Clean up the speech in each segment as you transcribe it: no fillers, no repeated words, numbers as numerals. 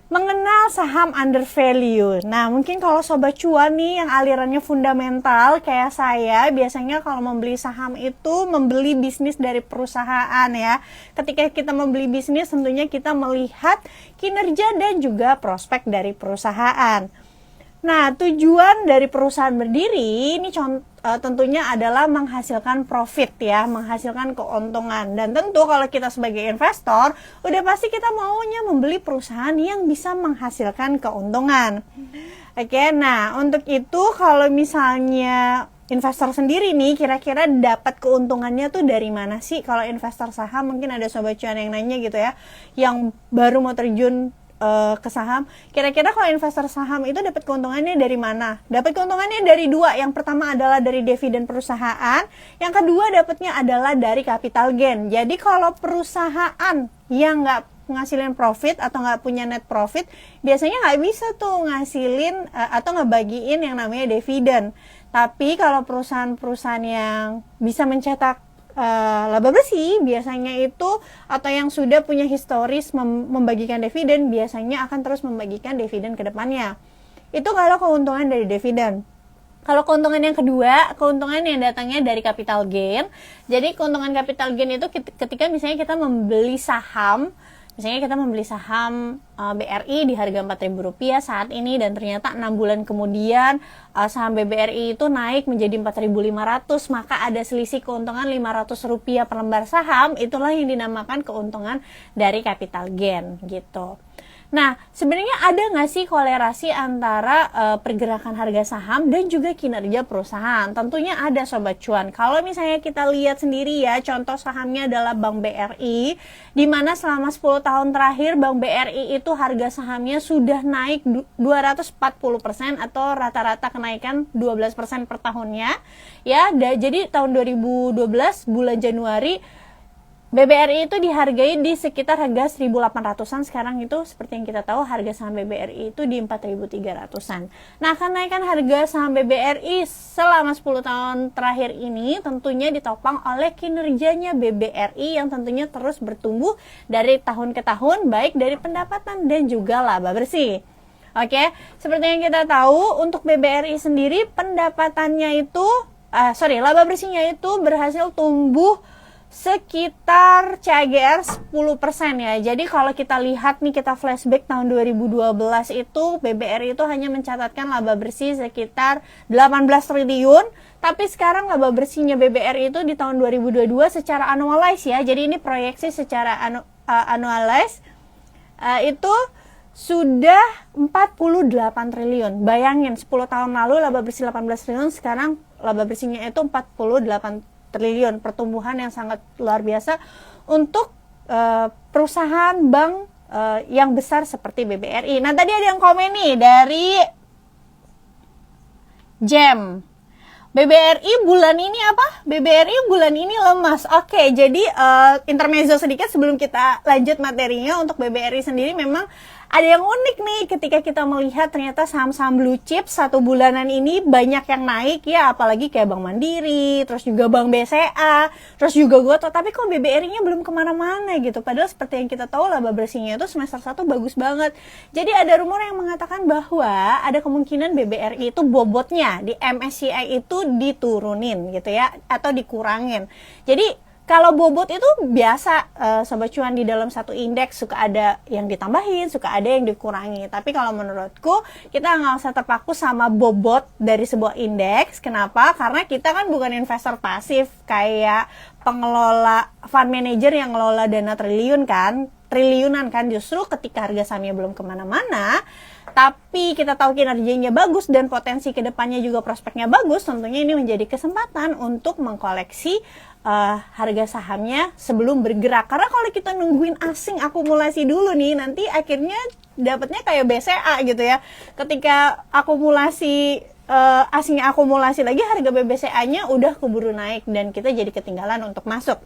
mengenal saham under value. Nah, mungkin kalau sobat cuan nih yang alirannya fundamental kayak saya, biasanya kalau membeli saham itu membeli bisnis dari perusahaan ya. Ketika kita membeli bisnis, tentunya kita melihat kinerja dan juga prospek dari perusahaan. Nah, tujuan dari perusahaan berdiri ini tentunya adalah menghasilkan profit ya, menghasilkan keuntungan. Dan tentu kalau kita sebagai investor, udah pasti kita maunya membeli perusahaan yang bisa menghasilkan keuntungan. Oke, nah untuk itu kalau misalnya investor sendiri nih, kira-kira dapat keuntungannya tuh dari mana sih? Kalau investor saham, mungkin ada sobat cuan yang nanya gitu ya, yang baru mau terjun ke saham, kira-kira kalau investor saham itu dapat keuntungannya dari mana? Dapat keuntungannya dari dua. Yang pertama adalah dari dividen perusahaan, yang kedua dapatnya adalah dari capital gain. Jadi kalau perusahaan yang nggak ngasilin profit atau nggak punya net profit, biasanya nggak bisa tuh ngasilin atau ngebagiin yang namanya dividen. Tapi kalau perusahaan-perusahaan yang bisa mencetak laba bersih biasanya itu, atau yang sudah punya historis membagikan dividen, biasanya akan terus membagikan dividen ke depannya. Itu kalau keuntungan dari dividen. Kalau keuntungan yang kedua, keuntungan yang datangnya dari capital gain. Jadi keuntungan capital gain itu ketika misalnya kita membeli saham, misalnya kita membeli saham BRI di harga Rp4.000 saat ini, dan ternyata 6 bulan kemudian saham BBRI itu naik menjadi 4.500, maka ada selisih keuntungan Rp500 per lembar saham. Itulah yang dinamakan keuntungan dari capital gain gitu. Nah, sebenarnya ada nggak sih kolerasi antara pergerakan harga saham dan juga kinerja perusahaan? Tentunya ada sobat cuan. Kalau misalnya kita lihat sendiri ya, contoh sahamnya adalah Bank BRI, di mana selama 10 tahun terakhir Bank BRI itu harga sahamnya sudah naik 240% atau rata-rata kenaikan 12% per tahunnya. Ya, jadi tahun 2012 bulan Januari BBRI itu dihargai di sekitar harga 1.800-an. Sekarang itu seperti yang kita tahu harga saham BBRI itu di 4.300-an. Nah, kenaikan harga saham BBRI selama 10 tahun terakhir ini tentunya ditopang oleh kinerjanya BBRI yang tentunya terus bertumbuh dari tahun ke tahun, baik dari pendapatan dan juga laba bersih. Oke, seperti yang kita tahu untuk BBRI sendiri pendapatannya itu laba bersihnya itu berhasil tumbuh sekitar CAGR 10% ya. Jadi kalau kita lihat nih, kita flashback tahun 2012 itu BBRI itu hanya mencatatkan laba bersih sekitar 18 triliun. Tapi sekarang laba bersihnya BBRI itu di tahun 2022 secara annualized ya. Jadi ini proyeksi secara annualized itu sudah 48 triliun. Bayangin 10 tahun lalu laba bersih 18 triliun, sekarang laba bersihnya itu 48 triliun, pertumbuhan yang sangat luar biasa untuk perusahaan bank yang besar seperti BBRI. Nah, tadi ada yang komen nih dari Gem. BBRI bulan ini apa? BBRI bulan ini lemas. Oke, jadi intermezzo sedikit sebelum kita lanjut materinya. Untuk BBRI sendiri memang ada yang unik nih ketika kita melihat ternyata saham-saham blue chip satu bulanan ini banyak yang naik ya, apalagi kayak Bank Mandiri, terus juga Bank BCA, terus juga Gotoh, tapi kok BBRI-nya belum kemana-mana gitu. Padahal seperti yang kita tahu laba bersihnya itu semester 1 bagus banget. Jadi ada rumor yang mengatakan bahwa ada kemungkinan BBRI itu bobotnya di MSCI itu diturunin gitu ya, atau dikurangin. Jadi kalau bobot itu biasa, sobat cuan, di dalam satu indeks suka ada yang ditambahin, suka ada yang dikurangi. Tapi kalau menurutku kita nggak usah terpaku sama bobot dari sebuah indeks. Kenapa? Karena kita kan bukan investor pasif kayak pengelola fund manager yang ngelola dana triliunan kan. Justru ketika harga sahamnya belum kemana-mana, tapi kita tahu kinerjanya bagus dan potensi kedepannya juga prospeknya bagus, tentunya ini menjadi kesempatan untuk mengkoleksi harga sahamnya sebelum bergerak. Karena kalau kita nungguin asing akumulasi dulu nih, nanti akhirnya dapatnya kayak BCA gitu ya. Ketika akumulasi asingnya akumulasi lagi, harga BBCA-nya udah keburu naik dan kita jadi ketinggalan untuk masuk.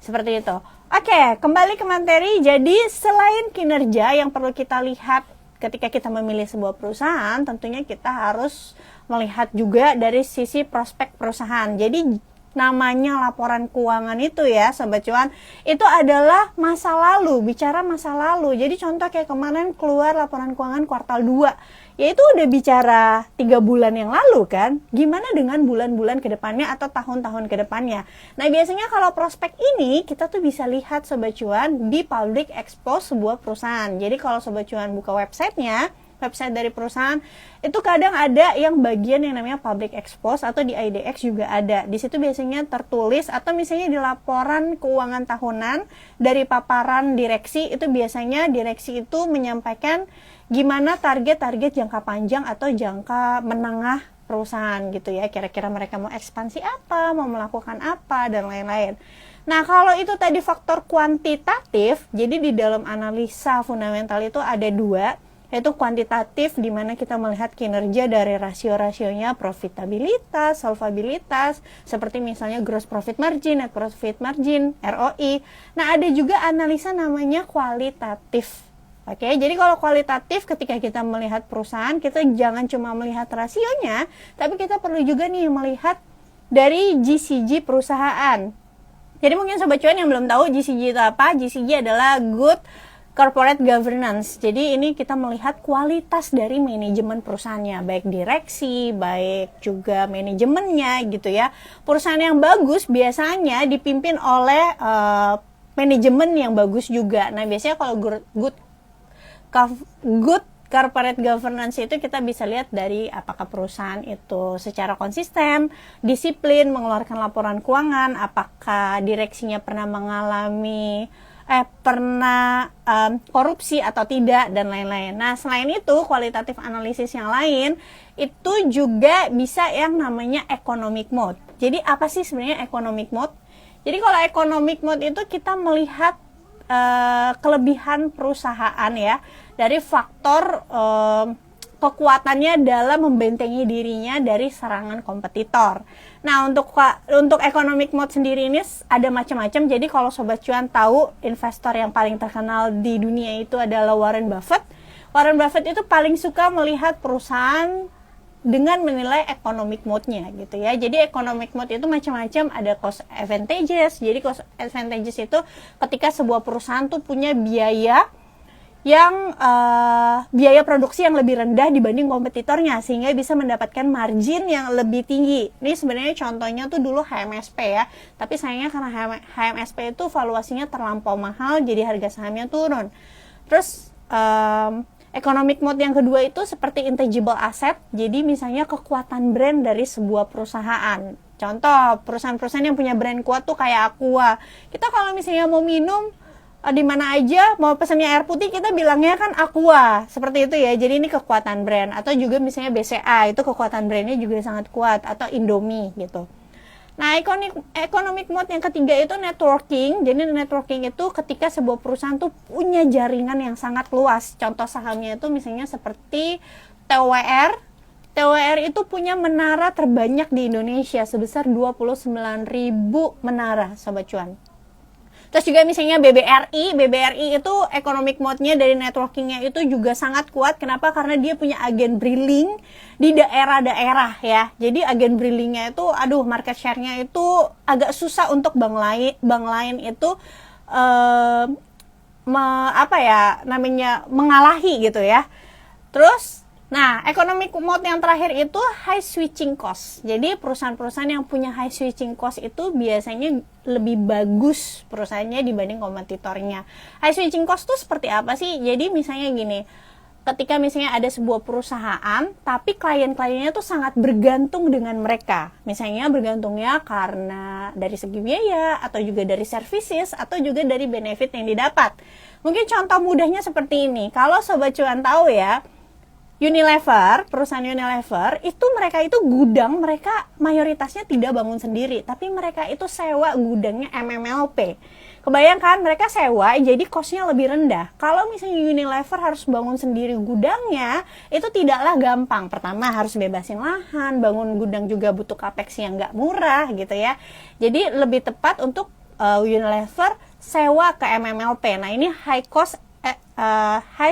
Seperti itu. Oke, kembali ke materi. Jadi selain kinerja yang perlu kita lihat ketika kita memilih sebuah perusahaan, tentunya kita harus melihat juga dari sisi prospek perusahaan. Jadi namanya laporan keuangan itu ya Sobat Cuan, itu adalah masa lalu, bicara masa lalu. Jadi contoh kayak kemarin keluar laporan keuangan kuartal 2, ya itu udah bicara 3 bulan yang lalu kan. Gimana dengan bulan-bulan ke depannya atau tahun-tahun ke depannya. Nah biasanya kalau prospek ini kita tuh bisa lihat Sobat Cuan di public expose sebuah perusahaan. Jadi kalau Sobat Cuan buka websitenya, website dari perusahaan, itu kadang ada yang bagian yang namanya public expose atau di IDX juga ada. Di situ biasanya tertulis atau misalnya di laporan keuangan tahunan dari paparan direksi, itu biasanya direksi itu menyampaikan gimana target-target jangka panjang atau jangka menengah perusahaan gitu ya. Kira-kira mereka mau ekspansi apa, mau melakukan apa, dan lain-lain. Nah, kalau itu tadi faktor kuantitatif, jadi di dalam analisa fundamental itu ada 2, yaitu kuantitatif di mana kita melihat kinerja dari rasio-rasionya, profitabilitas, solvabilitas, seperti misalnya gross profit margin, net profit margin, ROI. Nah, ada juga analisa namanya kualitatif. Oke, jadi kalau kualitatif ketika kita melihat perusahaan, kita jangan cuma melihat rasionya, tapi kita perlu juga nih melihat dari GCG perusahaan. Jadi mungkin Sobat Cuan yang belum tahu GCG itu apa, GCG adalah Good Corporate Governance. Jadi ini kita melihat kualitas dari manajemen perusahaannya, baik direksi, baik juga manajemennya gitu ya. Perusahaan yang bagus biasanya dipimpin oleh manajemen yang bagus juga. Nah biasanya kalau good corporate governance itu kita bisa lihat dari apakah perusahaan itu secara konsisten, disiplin mengeluarkan laporan keuangan, apakah direksinya pernah mengalami korupsi atau tidak, dan lain-lain. Nah, selain itu, kualitatif analisis yang lain itu juga bisa yang namanya economic mode. Jadi, apa sih sebenarnya economic mode? Jadi, kalau economic mode itu kita melihat kelebihan perusahaan ya, dari faktor kekuatannya dalam membentengi dirinya dari serangan kompetitor. Nah, untuk economic mode sendiri ini ada macam-macam. Jadi kalau Sobat Cuan tahu investor yang paling terkenal di dunia itu adalah Warren Buffett. Warren Buffett itu paling suka melihat perusahaan dengan menilai economic mode-nya gitu ya. Jadi economic mode itu macam-macam, ada cost advantages. Jadi cost advantages itu ketika sebuah perusahaan tuh punya biaya produksi yang lebih rendah dibanding kompetitornya, sehingga bisa mendapatkan margin yang lebih tinggi. Ini sebenarnya contohnya tuh dulu HMSP ya, tapi sayangnya karena HMSP itu valuasinya terlampau mahal, jadi harga sahamnya turun. Terus economic mode yang kedua itu seperti intangible asset, jadi misalnya kekuatan brand dari sebuah perusahaan. Contoh, perusahaan-perusahaan yang punya brand kuat tuh kayak Aqua. Kita kalau misalnya mau minum di mana aja, mau pesannya air putih, kita bilangnya kan Aqua, seperti itu ya. Jadi ini kekuatan brand. Atau juga misalnya BCA, itu kekuatan brandnya juga sangat kuat. Atau Indomie gitu. Nah, economic mode yang ketiga itu networking. Jadi networking itu ketika sebuah perusahaan tuh punya jaringan yang sangat luas. Contoh sahamnya itu misalnya seperti TWR. TWR itu punya menara terbanyak di Indonesia sebesar 29.000 menara, Sobat Cuan. Terus juga misalnya BBRI itu economic mode-nya dari networking-nya itu juga sangat kuat. Kenapa? Karena dia punya agen briling di daerah-daerah ya. Jadi agen brilingnya itu, market share-nya itu agak susah untuk bank lain itu mengalahi gitu ya. Terus nah, economic mode yang terakhir itu high switching cost. Jadi perusahaan-perusahaan yang punya high switching cost itu biasanya lebih bagus perusahaannya dibanding kompetitornya. High switching cost itu seperti apa sih? Jadi misalnya gini, ketika misalnya ada sebuah perusahaan, tapi klien-kliennya tuh sangat bergantung dengan mereka. Misalnya bergantungnya karena dari segi biaya, atau juga dari services, atau juga dari benefit yang didapat. Mungkin contoh mudahnya seperti ini. Kalau Sobat Cuan tahu ya, Unilever, perusahaan Unilever, itu mereka itu gudang, mereka mayoritasnya tidak bangun sendiri, tapi mereka itu sewa gudangnya MMLP. Kebayangkan mereka sewa, jadi cost-nya lebih rendah. Kalau misalnya Unilever harus bangun sendiri gudangnya, itu tidaklah gampang. Pertama harus bebasin lahan, bangun gudang juga butuh capex yang nggak murah gitu ya. Jadi lebih tepat untuk Unilever sewa ke MMLP. Nah ini high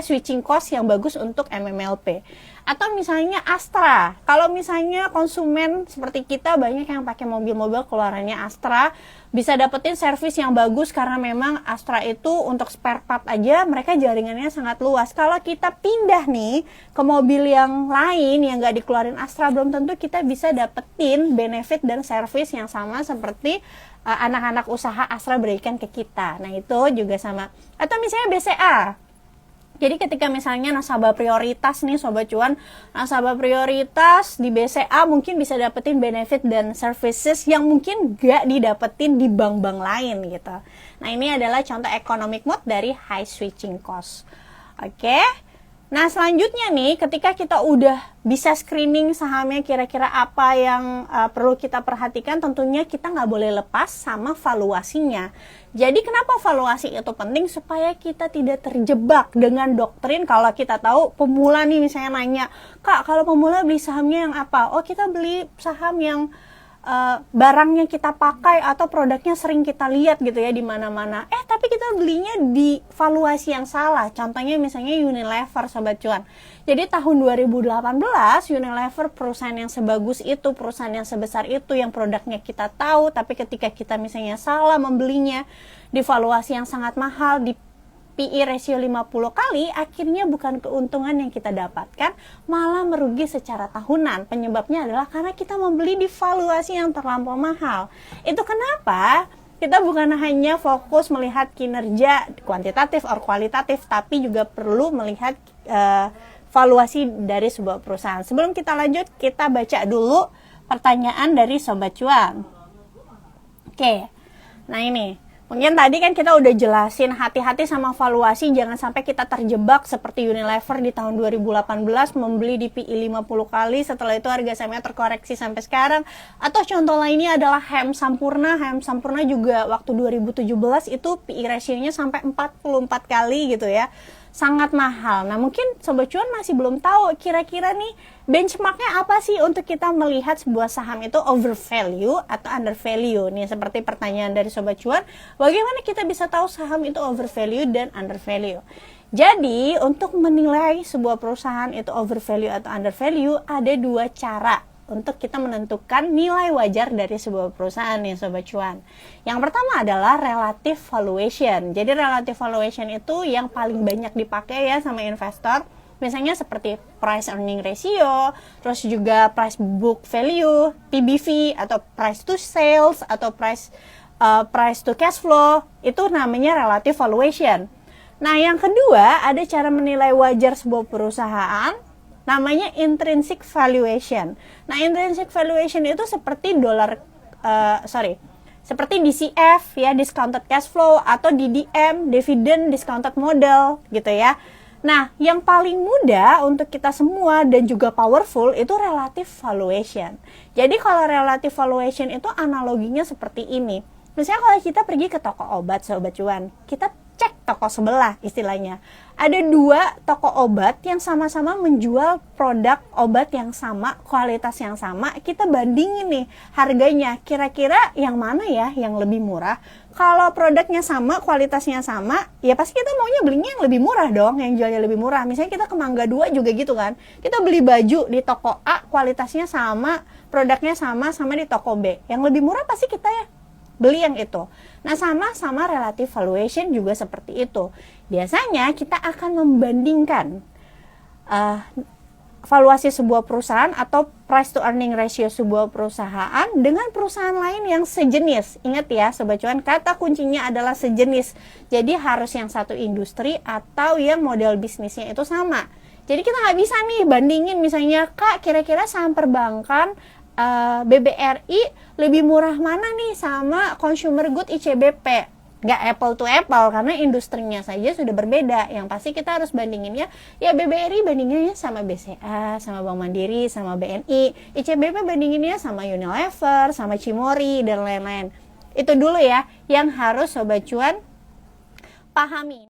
switching cost yang bagus untuk MMLP. Atau misalnya Astra, kalau misalnya konsumen seperti kita banyak yang pakai mobil-mobil keluarannya Astra, bisa dapetin servis yang bagus karena memang Astra itu untuk spare part aja mereka jaringannya sangat luas. Kalau kita pindah nih ke mobil yang lain yang nggak dikeluarin Astra, belum tentu kita bisa dapetin benefit dan servis yang sama seperti anak-anak usaha Astra berikan ke kita. Nah itu juga sama. Atau misalnya BCA. Jadi ketika misalnya nasabah prioritas nih Sobat Cuan, nasabah prioritas di BCA mungkin bisa dapetin benefit dan services yang mungkin gak didapetin di bank-bank lain gitu. Nah ini adalah contoh economic mode dari high switching cost. Oke. Nah selanjutnya nih, ketika kita udah bisa screening sahamnya kira-kira apa yang perlu kita perhatikan, tentunya kita nggak boleh lepas sama valuasinya. Jadi kenapa valuasi itu penting? Supaya kita tidak terjebak dengan doktrin. Kalau kita tahu pemula nih misalnya nanya, Kak kalau pemula beli sahamnya yang apa? Oh kita beli saham yang barangnya kita pakai atau produknya sering kita lihat gitu ya di mana-mana. Tapi kita belinya di valuasi yang salah. Contohnya misalnya Unilever Sobat Cuan. Jadi tahun 2018 Unilever perusahaan yang sebagus itu, perusahaan yang sebesar itu, yang produknya kita tahu, tapi ketika kita misalnya salah membelinya di valuasi yang sangat mahal, di PE ratio 50 kali, akhirnya bukan keuntungan yang kita dapatkan, malah merugi secara tahunan. Penyebabnya adalah karena kita membeli di valuasi yang terlampau mahal. Itu kenapa kita bukan hanya fokus melihat kinerja kuantitatif atau kualitatif, tapi juga perlu melihat valuasi dari sebuah perusahaan. Sebelum kita lanjut, kita baca dulu pertanyaan dari Sobat Cuan. Oke, nah ini. Mungkin tadi kan kita udah jelasin hati-hati sama valuasi, jangan sampai kita terjebak seperti Unilever di tahun 2018 membeli di PI 50 kali, setelah itu harga sahamnya terkoreksi sampai sekarang. Atau contoh lainnya adalah HM Sampurna juga waktu 2017 itu PI ratio-nya sampai 44 kali gitu ya. Sangat mahal. Nah mungkin Sobat Cuan masih belum tahu kira-kira nih benchmarknya apa sih untuk kita melihat sebuah saham itu overvalue atau undervalue. Nih seperti pertanyaan dari Sobat Cuan, bagaimana kita bisa tahu saham itu overvalue dan undervalue? Jadi untuk menilai sebuah perusahaan itu overvalue atau undervalue ada dua cara untuk kita menentukan nilai wajar dari sebuah perusahaan ya Sobat Cuan. Yang pertama adalah relative valuation. Jadi relative valuation itu yang paling banyak dipakai ya sama investor. Misalnya seperti price earning ratio, terus juga price book value, PBV atau price to sales atau price to cash flow, itu namanya relative valuation. Nah, yang kedua ada cara menilai wajar sebuah perusahaan, namanya intrinsic valuation. Nah, intrinsic valuation itu seperti seperti DCF ya, discounted cash flow, atau DDM, dividend discounted model gitu ya. Nah, yang paling mudah untuk kita semua dan juga powerful itu relative valuation. Jadi kalau relative valuation itu analoginya seperti ini. Misalnya kalau kita pergi ke toko obat Sobat Cuan, kita cek toko sebelah istilahnya. Ada dua toko obat yang sama-sama menjual produk obat yang sama, kualitas yang sama. Kita bandingin nih harganya, kira-kira yang mana ya yang lebih murah. Kalau produknya sama, kualitasnya sama, ya pasti kita maunya belinya yang lebih murah dong, yang jualnya lebih murah. Misalnya kita ke Mangga 2 juga gitu kan. Kita beli baju di toko A, kualitasnya sama, produknya sama di toko B. Yang lebih murah pasti kita ya beli yang itu. Nah, sama relative valuation juga seperti itu. Biasanya kita akan membandingkan valuasi sebuah perusahaan atau price to earning ratio sebuah perusahaan dengan perusahaan lain yang sejenis. Ingat ya Sobat Cuan, kata kuncinya adalah sejenis. Jadi harus yang satu industri atau yang model bisnisnya itu sama. Jadi kita nggak bisa nih bandingin misalnya, Kak kira-kira saham perbankan BBRI lebih murah mana nih sama consumer good ICBP. Nggak apple to apple karena industrinya saja sudah berbeda. Yang pasti kita harus bandinginnya ya BBRI bandinginnya sama BCA, sama Bank Mandiri, sama BNI. ICBP bandinginnya sama Unilever, sama Cimori dan lain-lain. Itu dulu ya yang harus Sobat Cuan pahami.